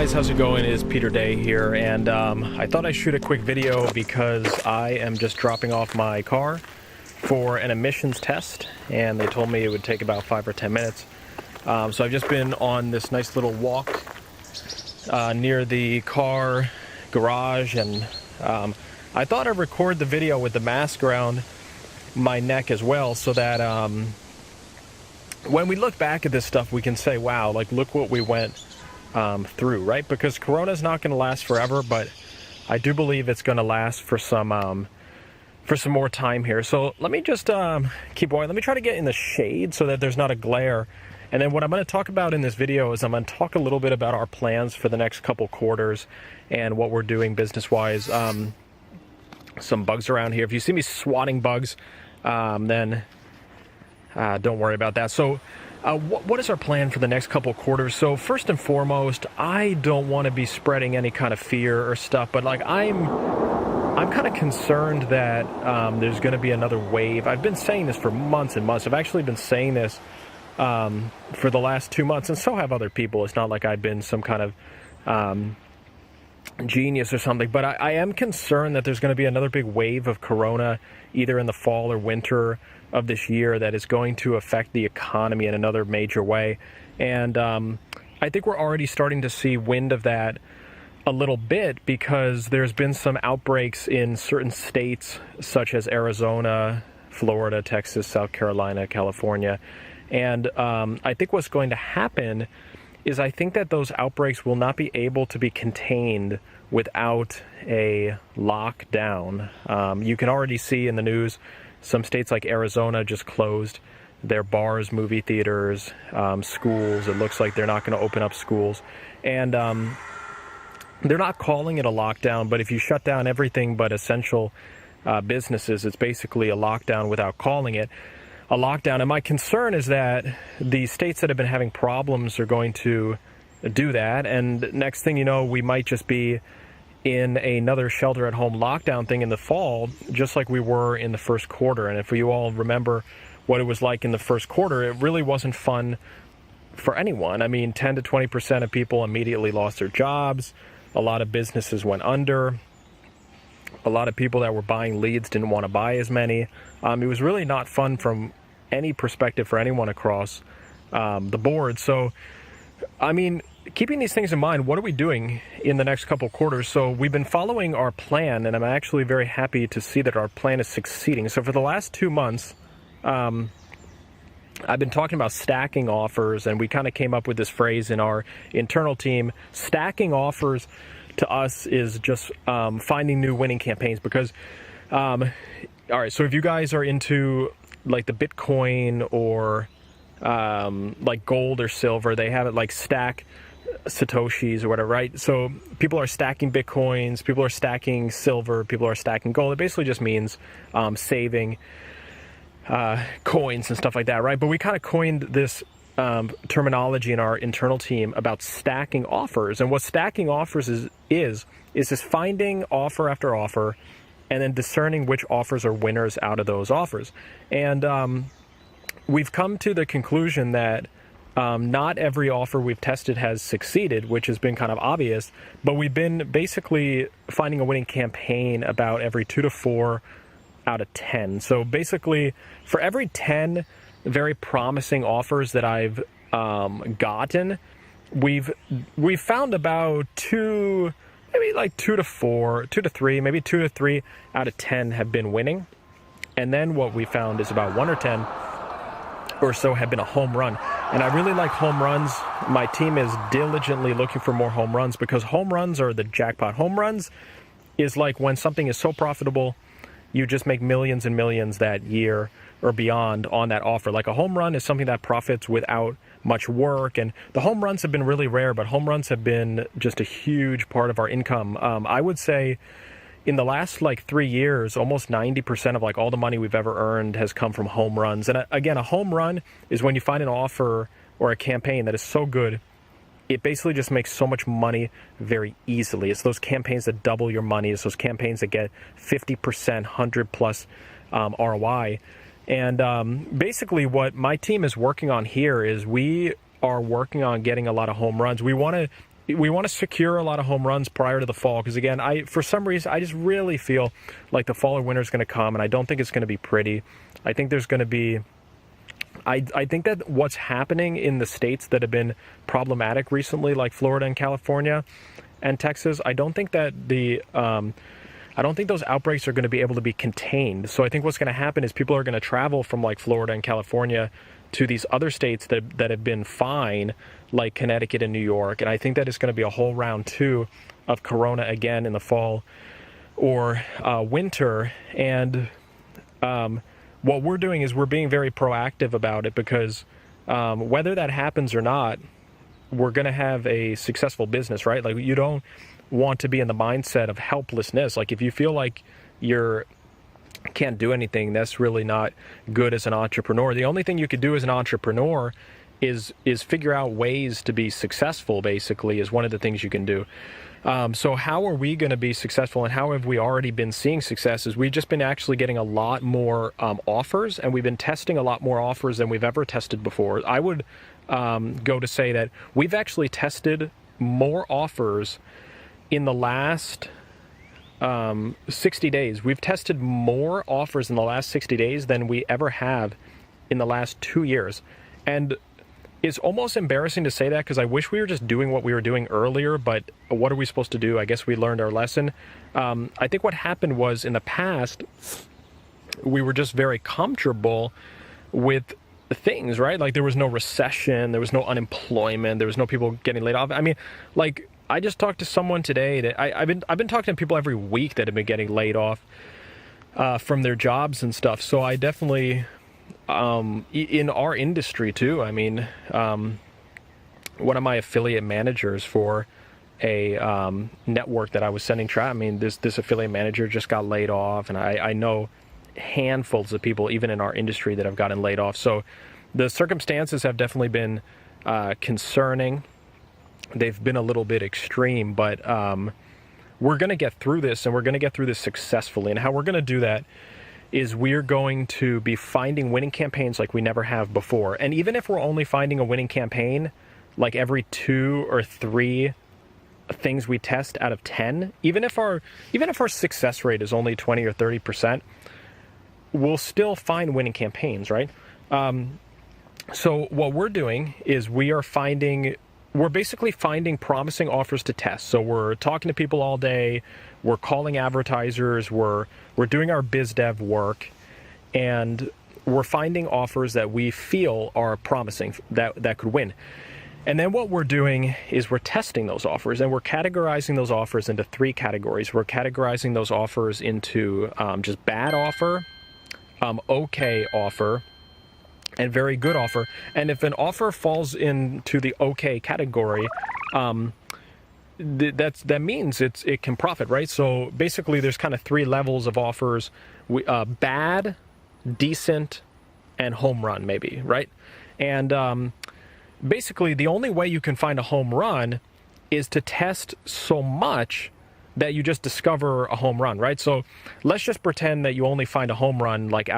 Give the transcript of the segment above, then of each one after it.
guys, how's it going? It is Peter Day here, and I thought I'd shoot a quick video because I am just dropping off my car for an emissions test, and they told me it would take about 5 or 10 minutes. So I've just been on this nice little walk near the car garage, and I thought I'd record the video with the mask around my neck as well, so that when we look back at this stuff, we can say, wow, like, look what we went through, right? Because Corona's not going to last forever, but I do believe it's going to last for some more time here. So let me just keep going. Let me try to get in the shade so that there's not a glare. And then what I'm going to talk about in this video is I'm going to talk a little bit about our plans for the next couple quarters and what we're doing business-wise. Some bugs around here. If you see me swatting bugs, then don't worry about that. So what is our plan for the next couple quarters? So first and foremost, I don't want to be spreading any kind of fear or stuff, but like I'm kind of concerned that there's going to be another wave. I've been saying this for months and months. I've actually been saying this for the last 2 months, and so have other people. It's not like I've been some kind of genius or something, but I am concerned that there's going to be another big wave of Corona either in the fall or winter of this year that is going to affect the economy in another major way. And I think we're already starting to see wind of that a little bit, because there's been some outbreaks in certain states such as Arizona, Florida, Texas, South Carolina, California. And I think what's going to happen is I think that those outbreaks will not be able to be contained without a lockdown. You can already see in the news some states like Arizona just closed their bars, movie theaters, schools. It looks like they're not going to open up schools. And they're not calling it a lockdown, but if you shut down everything but essential businesses, it's basically a lockdown without calling it a lockdown. And my concern is that the states that have been having problems are going to do that, and next thing you know, we might just be in another shelter-at-home lockdown thing in the fall, just like we were in the first quarter. And if you all remember what it was like in the first quarter, it really wasn't fun for anyone. I mean, 10 to 20% of people immediately lost their jobs. A lot of businesses went under. A lot of people that were buying leads didn't want to buy as many. It was really not fun from any perspective for anyone across the board. So, I mean, keeping these things in mind, what are we doing in the next couple quarters? So we've been following our plan, and I'm actually very happy to see that our plan is succeeding. So for the last 2 months, I've been talking about stacking offers, and we kind of came up with this phrase in our internal team. Stacking offers to us is just finding new winning campaigns, because, all right, so if you guys are into like the Bitcoin or like gold or silver, they have it like stack Satoshis or whatever, right? So people are stacking Bitcoins, people are stacking silver, people are stacking gold. It basically just means saving coins and stuff like that, right? But we kind of coined this terminology in our internal team about stacking offers. And what stacking offers is just finding offer after offer and then discerning which offers are winners out of those offers. And we've come to the conclusion that not every offer we've tested has succeeded, which has been kind of obvious, but we've been basically finding a winning campaign about every 2 to 4 out of 10. So basically, for every 10 very promising offers that I've gotten, we've found about 2, maybe like 2 to 4, 2 to 3, maybe 2 to 3 out of 10 have been winning. And then what we found is about 1 or 10 or so have been a home run. And I really like home runs. My team is diligently looking for more home runs, because home runs are the jackpot. Home runs is like when something is so profitable, you just make millions and millions that year or beyond on that offer. Like a home run is something that profits without much work, and the home runs have been really rare, but home runs have been just a huge part of our income. I would say in the last like 3 years, almost 90% of like all the money we've ever earned has come from home runs. And again, a home run is when you find an offer or a campaign that is so good, it basically just makes so much money very easily. It's those campaigns that double your money. It's those campaigns that get 50%, 100 plus ROI. And basically what my team is working on here is we are working on getting a lot of home runs. We want to we want to secure a lot of home runs prior to the fall, because again, for some reason I just really feel like the fall or winter is going to come, and I don't think it's going to be pretty. I think there's going to be I think that what's happening in the states that have been problematic recently, like Florida and California and Texas, I don't think that I don't think those outbreaks are going to be able to be contained. So I think what's going to happen is people are going to travel from like Florida and California to these other states that have been fine, like Connecticut and New York. And I think that it's going to be a whole round two of Corona again in the fall or winter. And what we're doing is we're being very proactive about it, because whether that happens or not, we're going to have a successful business, right? Like, you don't want to be in the mindset of helplessness. Like, if you feel like you're can't do anything, that's really not good as an entrepreneur. The only thing you could do as an entrepreneur is figure out ways to be successful, basically, is one of the things you can do. So how are we going to be successful, and how have we already been seeing success? Is we've just been actually getting a lot more offers, and we've been testing a lot more offers than we've ever tested before. I would go to say that we've actually tested more offers in the last 60 days. We've tested more offers in the last 60 days than we ever have in the last 2 years. And it's almost embarrassing to say that, because I wish we were just doing what we were doing earlier, but what are we supposed to do? I guess we learned our lesson. I think what happened was, in the past, we were just very comfortable with things, right? Like, there was no recession, there was no unemployment, there was no people getting laid off. I mean, like, I just talked to someone today that I've been talking to people every week that have been getting laid off from their jobs and stuff. So I definitely, in our industry too, I mean, one of my affiliate managers for a network that I was sending traffic, I mean, this affiliate manager just got laid off, and I know handfuls of people even in our industry that have gotten laid off. So the circumstances have definitely been concerning. They've been a little bit extreme, but we're going to get through this, and we're going to get through this successfully. And how we're going to do that is we're going to be finding winning campaigns like we never have before. And even if we're only finding a winning campaign like every 2 or 3 things we test out of 10, even if our success rate is only 20 or 30%, we'll still find winning campaigns, right? So what we're doing is we're basically finding promising offers to test. So we're talking to people all day, we're calling advertisers, we're doing our biz dev work, and we're finding offers that we feel are promising, that could win. And then what we're doing is we're testing those offers, and we're categorizing those offers into 3 categories. We're categorizing those offers into just bad offer, okay offer, and very good offer. And if an offer falls into the okay category, that means it can profit, right? So basically there's kind of 3 levels of offers: bad, decent, and home run, maybe, right? And basically the only way you can find a home run is to test so much that you just discover a home run, right? So let's just pretend that you only find a home run like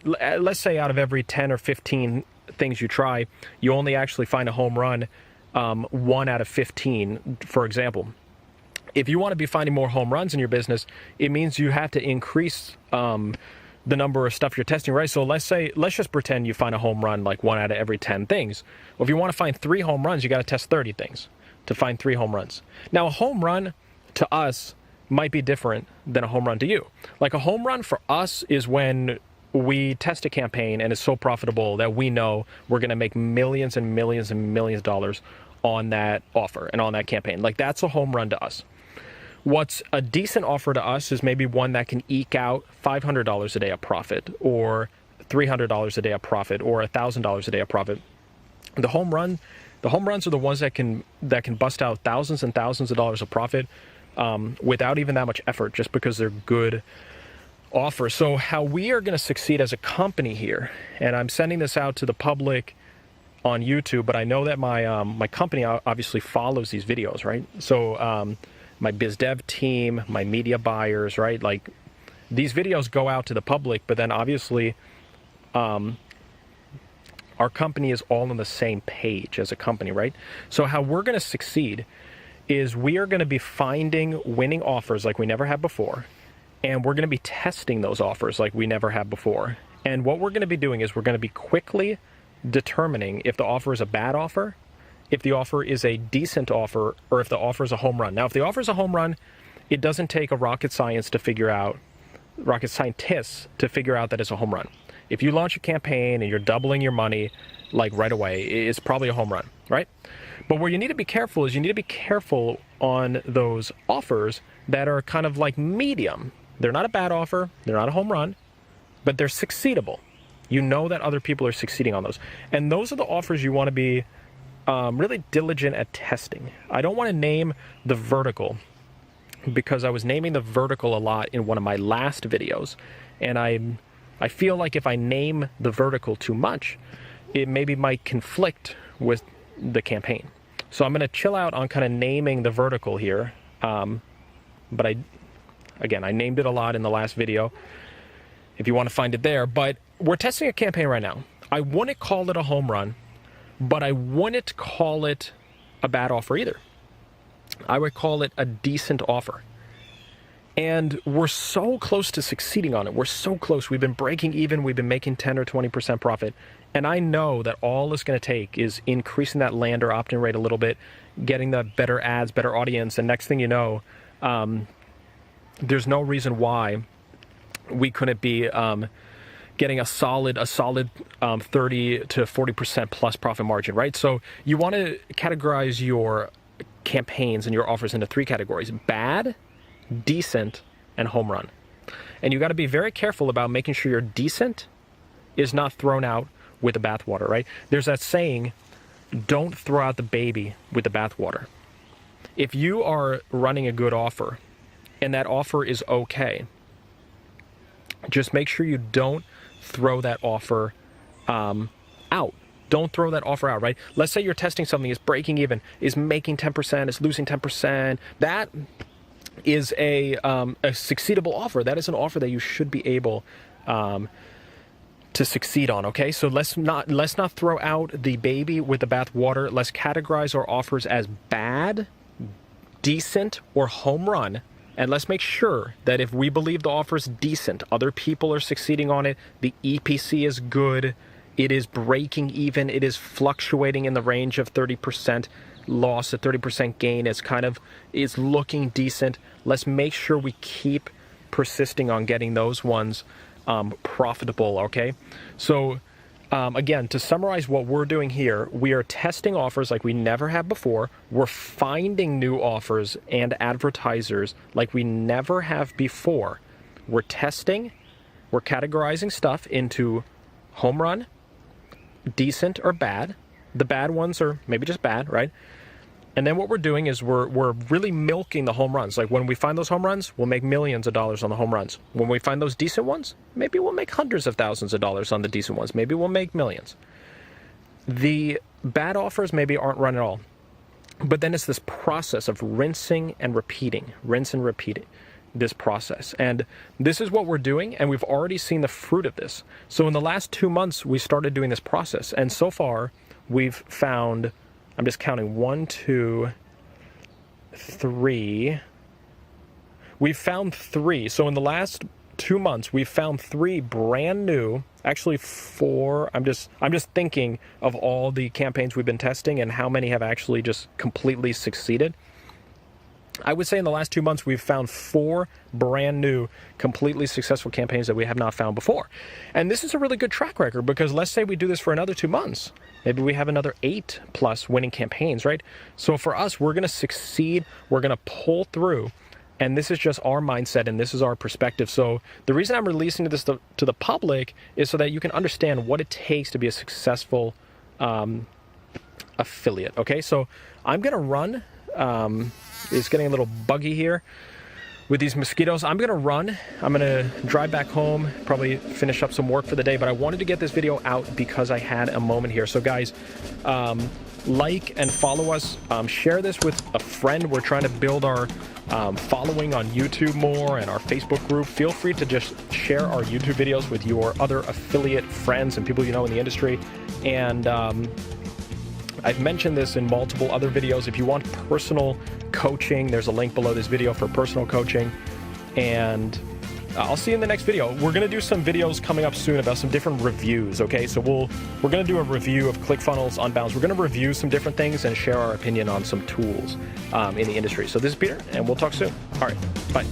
let's say out of every 10 or 15 things you try, you only actually find a home run 1 out of 15, for example. If you want to be finding more home runs in your business, it means you have to increase the number of stuff you're testing, right? So let's just pretend you find a home run like 1 out of every 10 things. Well, if you want to find 3 home runs, you got to test 30 things to find 3 home runs. Now, a home run to us might be different than a home run to you. Like, a home run for us is when we test a campaign and it's so profitable that we know we're going to make millions and millions and millions of dollars on that offer and on that campaign. Like, that's a home run to us. What's a decent offer to us is maybe one that can eke out $500 a day of profit, or $300 a day of profit, or $1,000 a day of profit. The home runs are the ones that can bust out thousands and thousands of dollars of profit without even that much effort, just because they're good offers. So how we are going to succeed as a company here, and I'm sending this out to the public on YouTube, but I know that my company obviously follows these videos, right? So my biz dev team, my media buyers, right? Like, these videos go out to the public, but then obviously Our company is all on the same page as a company, right? So how we're going to succeed is we are going to be finding winning offers like we never have before, and we're going to be testing those offers like we never have before. And what we're going to be doing is we're going to be quickly determining if the offer is a bad offer, if the offer is a decent offer, or if the offer is a home run. Now, if the offer is a home run, it doesn't take a rocket scientist to figure out that it's a home run. If you launch a campaign and you're doubling your money like right away, it's probably a home run, right? But where you need to be careful is you need to be careful on those offers that are kind of like medium. They're not a bad offer, they're not a home run, but they're succeedable. You know that other people are succeeding on those. And those are the offers you want to be really diligent at testing. I don't want to name the vertical because I was naming the vertical a lot in one of my last videos. And I feel like if I name the vertical too much, it maybe might conflict with the campaign. So I'm going to chill out on kind of naming the vertical here. But I named it a lot in the last video, if you want to find it there. But we're testing a campaign right now. I wouldn't call it a home run, but I wouldn't call it a bad offer either. I would call it a decent offer. And we're so close to succeeding on it. We're so close. We've been breaking even. We've been making 10 or 20% profit. And I know that all it's going to take is increasing that land or opt-in rate a little bit, getting the better ads, better audience. And next thing you know, there's no reason why we couldn't be getting a solid 30 to 40% plus profit margin, right? So you want to categorize your campaigns and your offers into 3 categories: bad, decent, and home run. And you got to be very careful about making sure your decent is not thrown out with the bathwater, right? There's that saying, don't throw out the baby with the bathwater. If you are running a good offer and that offer is okay, just make sure you don't throw that offer out. Don't throw that offer out, right? Let's say you're testing something, it's breaking even, is making 10%, is losing 10%. That is a succeedable offer. That is an offer that you should be able to succeed on, okay? So let's not throw out the baby with the bathwater. Let's categorize our offers as bad, decent, or home run. And let's make sure that if we believe the offer is decent, other people are succeeding on it, the EPC is good, it is breaking even, it is fluctuating in the range of 30% loss to 30% gain, is looking decent. Let's make sure we keep persisting on getting those ones profitable, okay? So again, to summarize what we're doing here, we are testing offers like we never have before. We're finding new offers and advertisers like we never have before. We're testing, we're categorizing stuff into home run, decent, or bad. The bad ones are maybe just bad, right? And then what we're doing is we're really milking the home runs. Like when we find those home runs, we'll make millions of dollars on the home runs. When we find those decent ones, maybe we'll make hundreds of thousands of dollars on the decent ones. Maybe we'll make millions. The bad offers maybe aren't run at all. But then it's this process of rinsing and repeating this process. And this is what we're doing, and we've already seen the fruit of this. So in the last 2 months, we started doing this process. And so far, we've found, I'm just counting 1, 2, 3. We've found 3. So in the last 2 months, we've found 3 brand new, actually 4. I'm just thinking of all the campaigns we've been testing and how many have actually just completely succeeded. I would say in the last 2 months, we've found 4 brand new, completely successful campaigns that we have not found before. And this is a really good track record because let's say we do this for another 2 months. Maybe we have another 8 plus winning campaigns, right? So for us, we're going to succeed. We're going to pull through. And this is just our mindset and this is our perspective. So the reason I'm releasing this to the public is so that you can understand what it takes to be a successful affiliate. Okay, so I'm going to run. It's getting a little buggy here. with these mosquitoes. I'm gonna run. I'm gonna drive back home, probably finish up some work for the day, but I wanted to get this video out because I had a moment here. So guys, like and follow us, share this with a friend. We're trying to build our following on YouTube more and our Facebook group. Feel free to just share our YouTube videos with your other affiliate friends and people you know in the industry. And I've mentioned this in multiple other videos. If you want personal coaching, there's a link below this video for personal coaching. And I'll see you in the next video. We're going to do some videos coming up soon about some different reviews, okay? So we're going to do a review of ClickFunnels, Unbounce. We're going to review some different things and share our opinion on some tools in the industry. So this is Peter, and we'll talk soon. All right, bye.